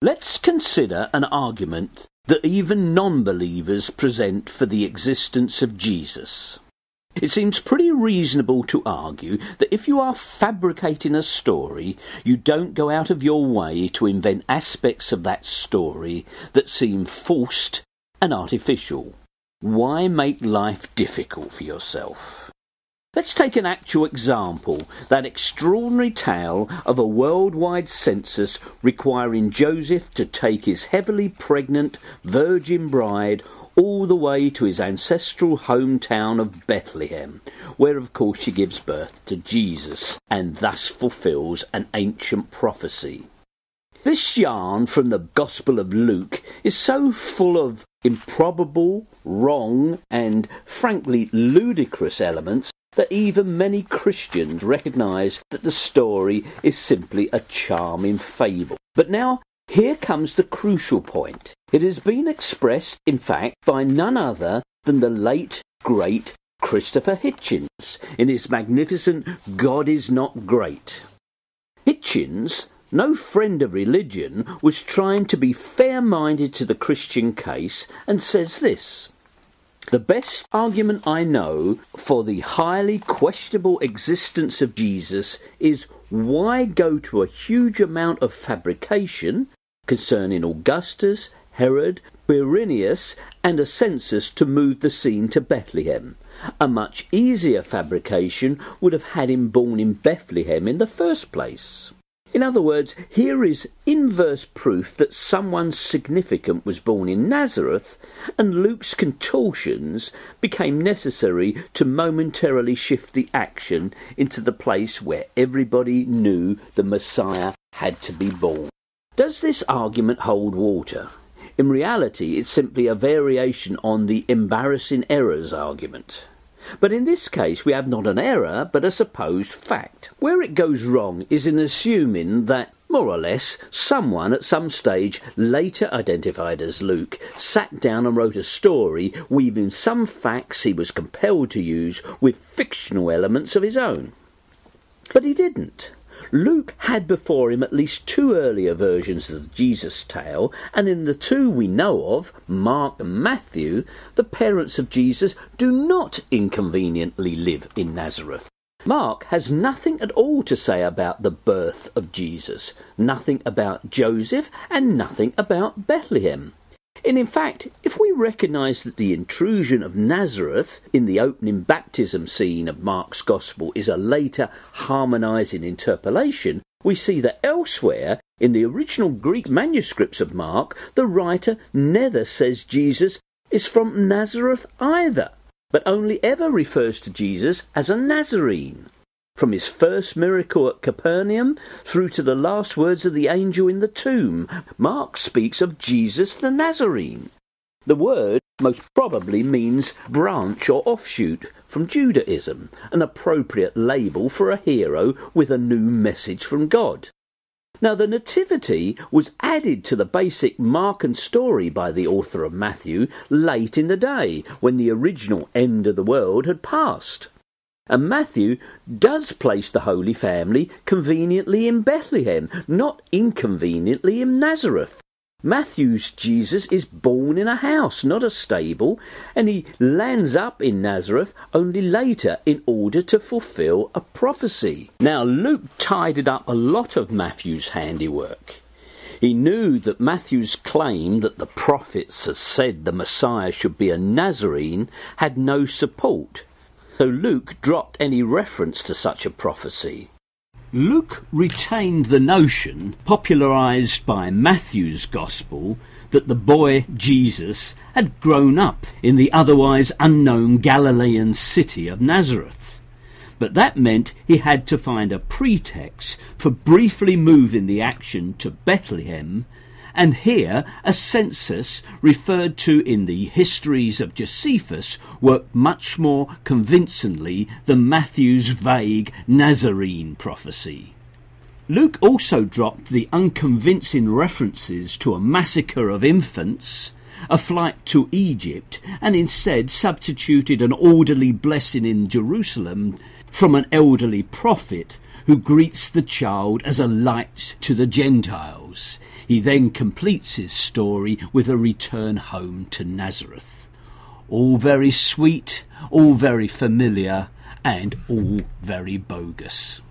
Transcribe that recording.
Let's consider an argument that even non-believers present for the existence of Jesus. It seems pretty reasonable to argue that if you are fabricating a story, you don't go out of your way to invent aspects of that story that seem forced and artificial. Why make life difficult for yourself? Let's take an actual example, that extraordinary tale of a worldwide census requiring Joseph to take his heavily pregnant virgin bride all the way to his ancestral hometown of Bethlehem, where of course she gives birth to Jesus and thus fulfills an ancient prophecy. This yarn from the Gospel of Luke is so full of improbable, wrong and frankly ludicrous elements that even many Christians recognise that the story is simply a charming fable. But now, here comes the crucial point. It has been expressed, in fact, by none other than the late, great Christopher Hitchens in his magnificent God is Not Great. Hitchens, no friend of religion, was trying to be fair-minded to the Christian case and says this: "The best argument I know for the highly questionable existence of Jesus is why go to a huge amount of fabrication concerning Augustus, Herod, Quirinius, and a census to move the scene to Bethlehem. A much easier fabrication would have had him born in Bethlehem in the first place." In other words, here is inverse proof that someone significant was born in Nazareth, and Luke's contortions became necessary to momentarily shift the action into the place where everybody knew the Messiah had to be born. Does this argument hold water? In reality, it's simply a variation on the embarrassing errors argument. But in this case, we have not an error, but a supposed fact. Where it goes wrong is in assuming that, more or less, someone at some stage, later identified as Luke, sat down and wrote a story weaving some facts he was compelled to use with fictional elements of his own. But he didn't. Luke had before him at least two earlier versions of the Jesus tale, and in the two we know of, Mark and Matthew, the parents of Jesus do not inconveniently live in Nazareth. Mark has nothing at all to say about the birth of Jesus, nothing about Joseph, and nothing about Bethlehem. And in fact, if we recognise that the intrusion of Nazareth in the opening baptism scene of Mark's Gospel is a later harmonising interpolation, we see that elsewhere in the original Greek manuscripts of Mark, the writer never says Jesus is from Nazareth either, but only ever refers to Jesus as a Nazarene. From his first miracle at Capernaum through to the last words of the angel in the tomb, Mark speaks of Jesus the Nazarene. The word most probably means branch or offshoot from Judaism, an appropriate label for a hero with a new message from God. Now, the Nativity was added to the basic Markan story by the author of Matthew late in the day, when the original end of the world had passed. And Matthew does place the Holy Family conveniently in Bethlehem, not inconveniently in Nazareth. Matthew's Jesus is born in a house, not a stable, and he lands up in Nazareth only later in order to fulfill a prophecy. Now, Luke tidied up a lot of Matthew's handiwork. He knew that Matthew's claim that the prophets had said the Messiah should be a Nazarene had no support. So Luke dropped any reference to such a prophecy. Luke retained the notion, popularised by Matthew's Gospel, that the boy Jesus had grown up in the otherwise unknown Galilean city of Nazareth. But that meant he had to find a pretext for briefly moving the action to Bethlehem, and here a census referred to in the histories of Josephus worked much more convincingly than Matthew's vague Nazarene prophecy. Luke also dropped the unconvincing references to a massacre of infants, a flight to Egypt, and instead substituted an orderly blessing in Jerusalem from an elderly prophet who greets the child as a light to the Gentiles. He then completes his story with a return home to Nazareth. All very sweet, all very familiar, and all very bogus.